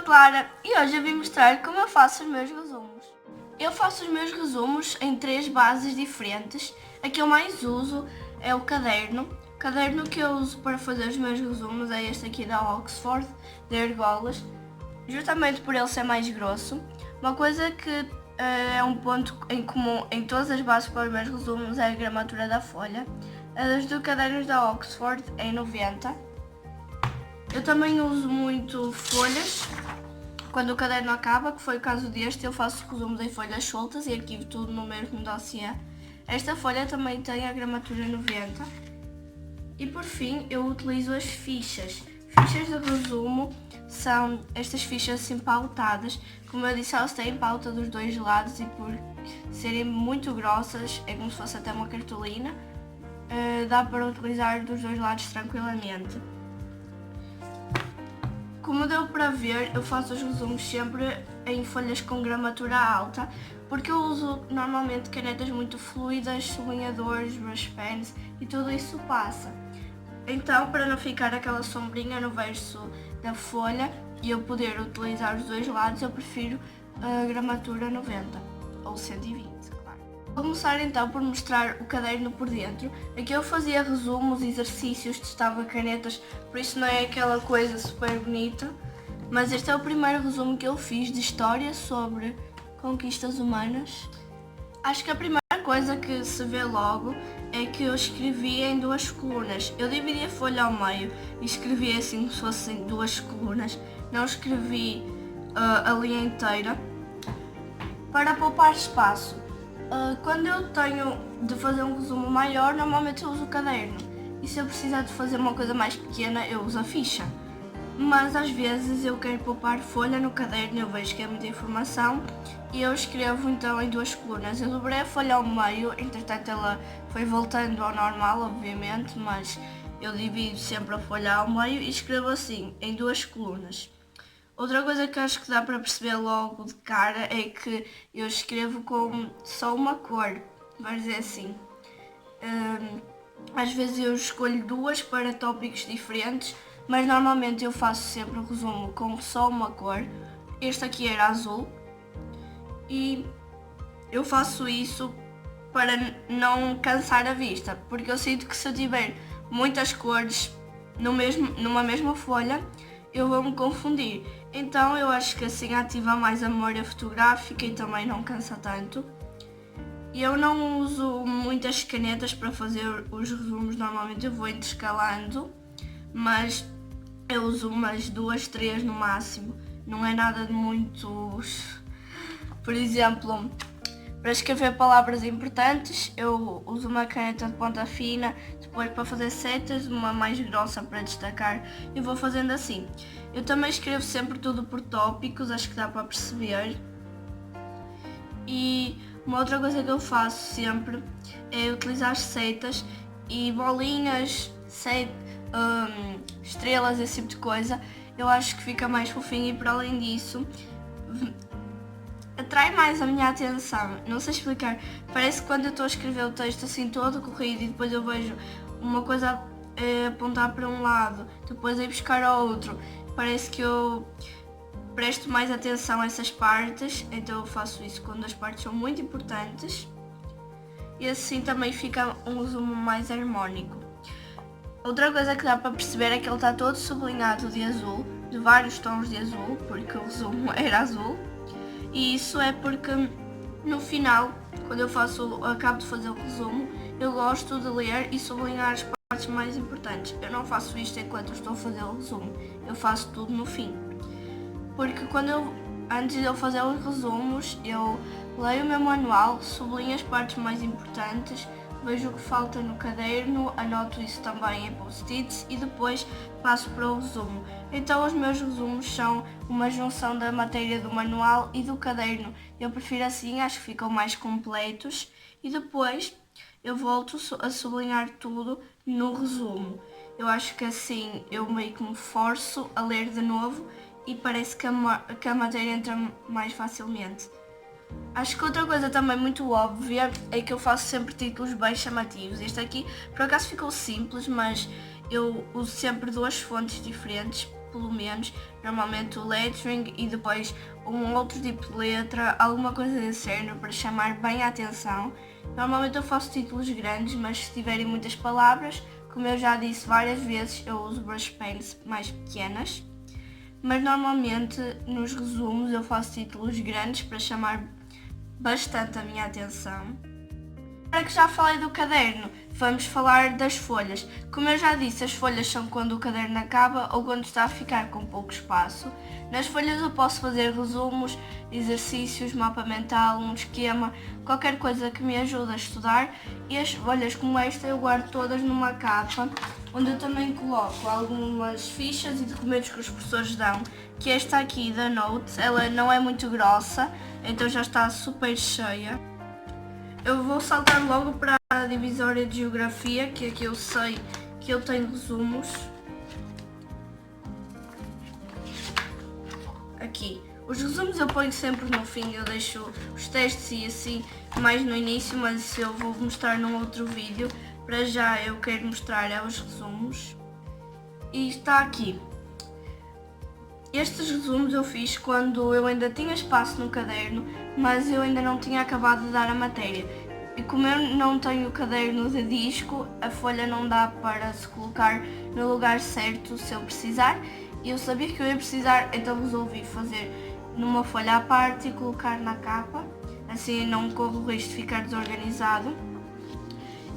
Clara e hoje eu vim mostrar como eu faço os meus resumos. Eu faço os meus resumos em 3 bases diferentes. A que eu mais uso é o caderno. O caderno que eu uso para fazer os meus resumos é este aqui da Oxford, de Argolas, justamente por ele ser mais grosso. Uma coisa que é um ponto em comum em todas as bases para os meus resumos é a gramatura da folha. As do cadernos da Oxford é em 90. Eu também uso muito folhas. Quando o caderno acaba, que foi o caso deste, eu faço resumos em folhas soltas e arquivo tudo no mesmo dossiê. Esta folha também tem a gramatura 90. E por fim, eu utilizo as fichas. Fichas de resumo são estas fichas assim pautadas. Como eu disse, elas têm pauta dos dois lados e por serem muito grossas, é como se fosse até uma cartolina, dá para utilizar dos dois lados tranquilamente. Como deu para ver, eu faço os resumos sempre em folhas com gramatura alta, porque eu uso normalmente canetas muito fluidas, sublinhadores, brush pens e tudo isso passa. Então, para não ficar aquela sombrinha no verso da folha e eu poder utilizar os dois lados, eu prefiro a gramatura 90 ou 120. Vou começar então por mostrar o caderno por dentro. Aqui eu fazia resumos, exercícios, testava canetas, por isso não é aquela coisa super bonita. Mas este é o primeiro resumo que eu fiz de história sobre conquistas humanas. Acho que a primeira coisa que se vê logo é que eu escrevi em 2 colunas. Eu dividi a folha ao meio e escrevi assim como se fossem 2 colunas. Não escrevi a linha inteira para poupar espaço. Quando eu tenho de fazer um resumo maior, normalmente eu uso o caderno. E se eu precisar de fazer uma coisa mais pequena, eu uso a ficha. Mas às vezes eu quero poupar folha no caderno, eu vejo que é muita informação e eu escrevo então em 2 colunas. Eu dobrei a folha ao meio, entretanto ela foi voltando ao normal, obviamente, mas eu divido sempre a folha ao meio e escrevo assim, em 2 colunas. Outra coisa que acho que dá para perceber logo de cara é que eu escrevo com só uma cor, vamos dizer assim. Às vezes eu escolho 2 para tópicos diferentes, mas normalmente eu faço sempre o resumo com só uma cor. Este aqui era azul e eu faço isso para não cansar a vista, porque eu sinto que se eu tiver muitas cores numa mesma folha, eu vou me confundir. Então eu acho que assim ativa mais a memória fotográfica e também não cansa tanto. Eu não uso muitas canetas para fazer os resumos, normalmente eu vou intercalando, mas eu uso umas 2, 3 no máximo. Não é nada de muitos. Por exemplo, para escrever palavras importantes, eu uso uma caneta de ponta fina, depois para fazer setas, uma mais grossa para destacar, eu vou fazendo assim. Eu também escrevo sempre tudo por tópicos, acho que dá para perceber. E uma outra coisa que eu faço sempre é utilizar setas e bolinhas, estrelas, esse tipo de coisa. Eu acho que fica mais fofinho e para além disso atrai mais a minha atenção, não sei explicar, parece que quando eu estou a escrever o texto assim todo corrido e depois eu vejo uma coisa apontar para um lado, depois ir buscar ao outro, parece que eu presto mais atenção a essas partes, então eu faço isso quando as partes são muito importantes e assim também fica um resumo mais harmónico. Outra coisa que dá para perceber é que ele está todo sublinhado de azul, de vários tons de azul, porque o resumo era azul. E isso é porque no final, quando eu acabo de fazer o resumo, eu gosto de ler e sublinhar as partes mais importantes. Eu não faço isto enquanto eu estou a fazer o resumo, eu faço tudo no fim. Porque antes de eu fazer os resumos, eu leio o meu manual, sublinho as partes mais importantes, vejo o que falta no caderno, anoto isso também em post-its e depois passo para o resumo. Então os meus resumos são uma junção da matéria do manual e do caderno. Eu prefiro assim, acho que ficam mais completos e depois eu volto a sublinhar tudo no resumo. Eu acho que assim eu meio que me forço a ler de novo e parece que a matéria entra mais facilmente. Acho que outra coisa também muito óbvia é que eu faço sempre títulos bem chamativos. Este aqui por acaso ficou simples, mas eu uso sempre 2 fontes diferentes pelo menos, normalmente o lettering e depois um outro tipo de letra, alguma coisa desse género para chamar bem a atenção. Normalmente eu faço títulos grandes, mas se tiverem muitas palavras, como eu já disse várias vezes, eu uso brush pens mais pequenas. Mas normalmente nos resumos eu faço títulos grandes para chamar bastante a minha atenção. Agora que já falei do caderno, vamos falar das folhas. Como eu já disse, as folhas são quando o caderno acaba ou quando está a ficar com pouco espaço. Nas folhas eu posso fazer resumos, exercícios, mapa mental, um esquema, qualquer coisa que me ajude a estudar. E as folhas como esta eu guardo todas numa capa, onde eu também coloco algumas fichas e documentos que os professores dão, que esta aqui da Notes, ela não é muito grossa, então já está super cheia. Eu vou saltar logo para a divisória de geografia, que aqui eu sei que eu tenho resumos. Aqui. Os resumos eu ponho sempre no fim, eu deixo os testes e assim mais no início, mas isso eu vou mostrar num outro vídeo. Para já eu quero mostrar os resumos. E está aqui. Estes resumos eu fiz quando eu ainda tinha espaço no caderno, mas eu ainda não tinha acabado de dar a matéria. E como eu não tenho caderno de disco, a folha não dá para se colocar no lugar certo se eu precisar. E eu sabia que eu ia precisar, então resolvi fazer numa folha à parte e colocar na capa. Assim não corro o risco de ficar desorganizado.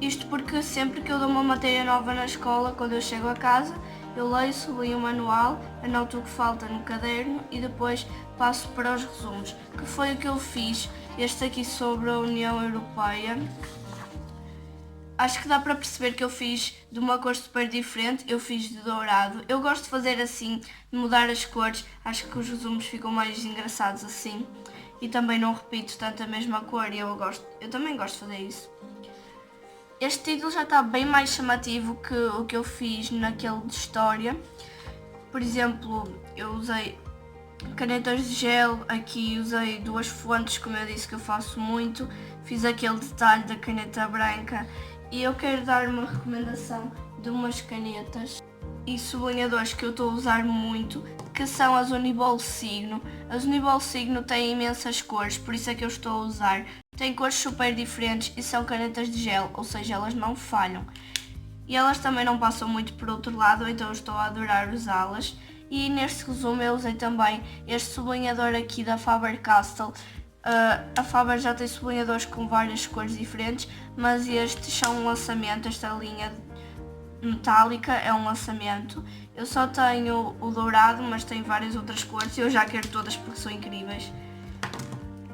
Isto porque sempre que eu dou uma matéria nova na escola, quando eu chego a casa, eu leio, sublinho o manual, anoto o que falta no caderno e depois passo para os resumos, que foi o que eu fiz, este aqui sobre a União Europeia. Acho que dá para perceber que eu fiz de uma cor super diferente, eu fiz de dourado. Eu gosto de fazer assim, de mudar as cores, acho que os resumos ficam mais engraçados assim. E também não repito tanto a mesma cor e eu também gosto de fazer isso. Este título já está bem mais chamativo que o que eu fiz naquele de história. Por exemplo, eu usei canetas de gel, aqui usei duas fontes, como eu disse que eu faço muito. Fiz aquele detalhe da caneta branca e eu quero dar uma recomendação de umas canetas e sublinhadores que eu estou a usar muito, que são as Uniball Signo. As Uniball Signo têm imensas cores, por isso é que eu estou a usar. Têm cores super diferentes e são canetas de gel, ou seja, elas não falham. E elas também não passam muito por outro lado, então eu estou a adorar usá-las. E neste resumo eu usei também este sublinhador aqui da Faber-Castell. A Faber já tem sublinhadores com várias cores diferentes, mas estes são um lançamento, esta linha metálica é um lançamento. Eu só tenho o dourado, mas tem várias outras cores e eu já quero todas porque são incríveis.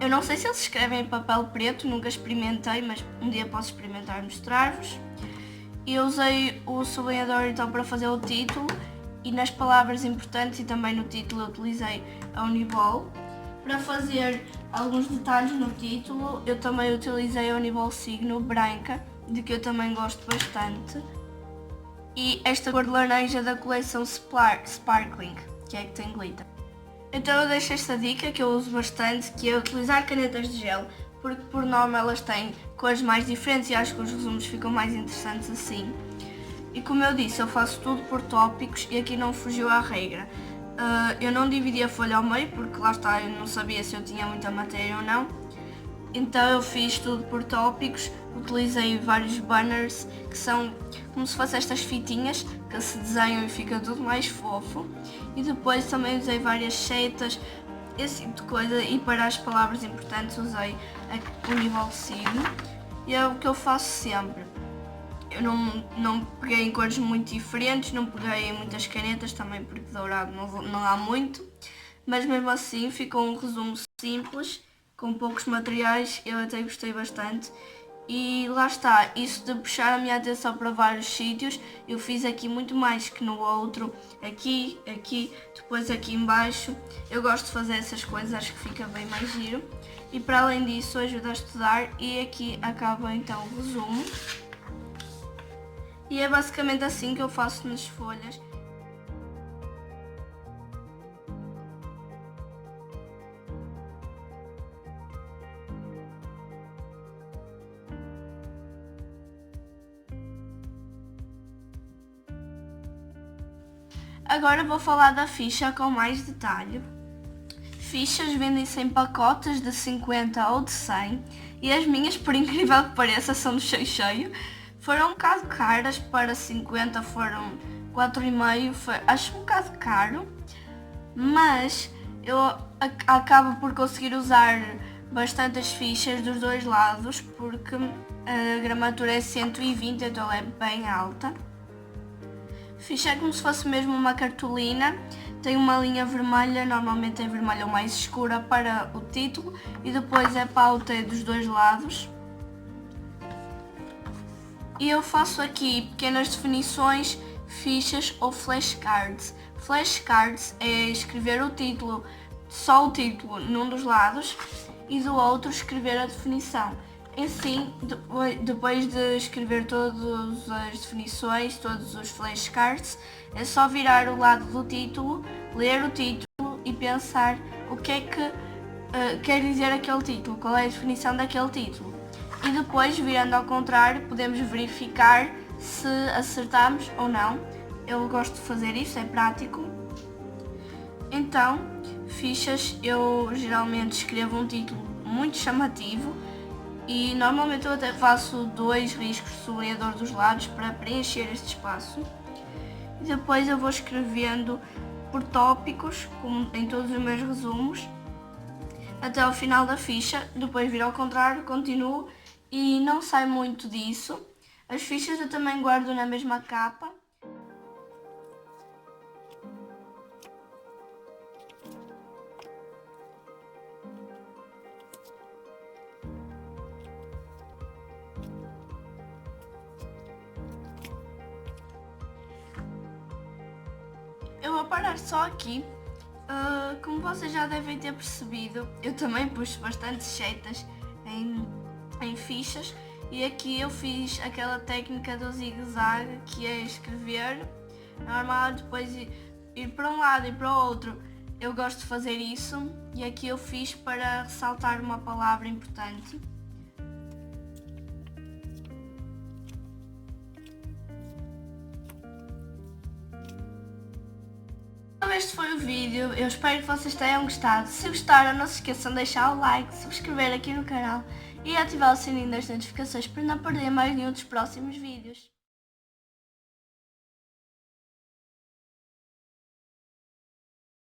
Eu não sei se eles escrevem em papel preto, nunca experimentei, mas um dia posso experimentar e mostrar-vos. Eu usei o sublinhador então para fazer o título e nas palavras importantes e também no título eu utilizei a Uniball. Para fazer alguns detalhes no título eu também utilizei a Uniball Signo branca, de que eu também gosto bastante. E esta cor de laranja da coleção Sparkling, que é que tem glitter. Então eu deixo esta dica que eu uso bastante, que é utilizar canetas de gel, porque por norma elas têm cores mais diferentes e acho que os resumos ficam mais interessantes assim. E como eu disse, eu faço tudo por tópicos e aqui não fugiu à regra. Eu não dividi a folha ao meio, porque lá está, eu não sabia se eu tinha muita matéria ou não. Então eu fiz tudo por tópicos, utilizei vários banners que são como se fossem estas fitinhas que se desenham e fica tudo mais fofo. E depois também usei várias setas, esse tipo de coisa, e para as palavras importantes usei o Uniball Signo. E é o que eu faço sempre. Eu não peguei em cores muito diferentes, não peguei em muitas canetas também porque dourado não há muito. Mas mesmo assim ficou um resumo simples, com poucos materiais, eu até gostei bastante. E lá está, isso de puxar a minha atenção para vários sítios, eu fiz aqui muito mais que no outro, aqui, depois aqui em baixo. Eu gosto de fazer essas coisas, acho que fica bem mais giro. E para além disso ajuda a estudar e aqui acaba então o resumo. E é basicamente assim que eu faço nas folhas. Agora vou falar da ficha com mais detalhe. Fichas vendem-se em pacotes de 50 ou de 100 e as minhas, por incrível que pareça, são do cheio. Foram um bocado caras, para 50 foram 4,5, acho um bocado caro, mas eu acabo por conseguir usar bastantes fichas dos dois lados porque a gramatura é 120, então ela é bem alta. Ficha é como se fosse mesmo uma cartolina, tem uma linha vermelha, normalmente é vermelha ou mais escura para o título e depois é pauta dos dois lados. E eu faço aqui pequenas definições, fichas ou flashcards. Flashcards é escrever o título, só o título num dos lados e do outro escrever a definição. Assim, depois de escrever todas as definições, todos os flashcards, é só virar o lado do título, ler o título e pensar o que é que quer dizer aquele título, qual é a definição daquele título. E depois, virando ao contrário, podemos verificar se acertamos ou não. Eu gosto de fazer isso, é prático. Então, fichas, eu geralmente escrevo um título muito chamativo e normalmente eu até faço 2 riscos de sublinhador dos lados para preencher este espaço. E depois eu vou escrevendo por tópicos, como em todos os meus resumos, até ao final da ficha. Depois viro ao contrário, continuo e não sai muito disso. As fichas eu também guardo na mesma capa. Eu vou parar só aqui. Como vocês já devem ter percebido, eu também puxo bastante setas em fichas e aqui eu fiz aquela técnica do zigue-zague, que é escrever normal, depois ir para um lado e para o outro. Eu gosto de fazer isso e aqui eu fiz para ressaltar uma palavra importante. Este foi o vídeo, eu espero que vocês tenham gostado. Se gostaram, não se esqueçam de deixar o like, subscrever aqui no canal e ativar o sininho das notificações para não perder mais nenhum dos próximos vídeos.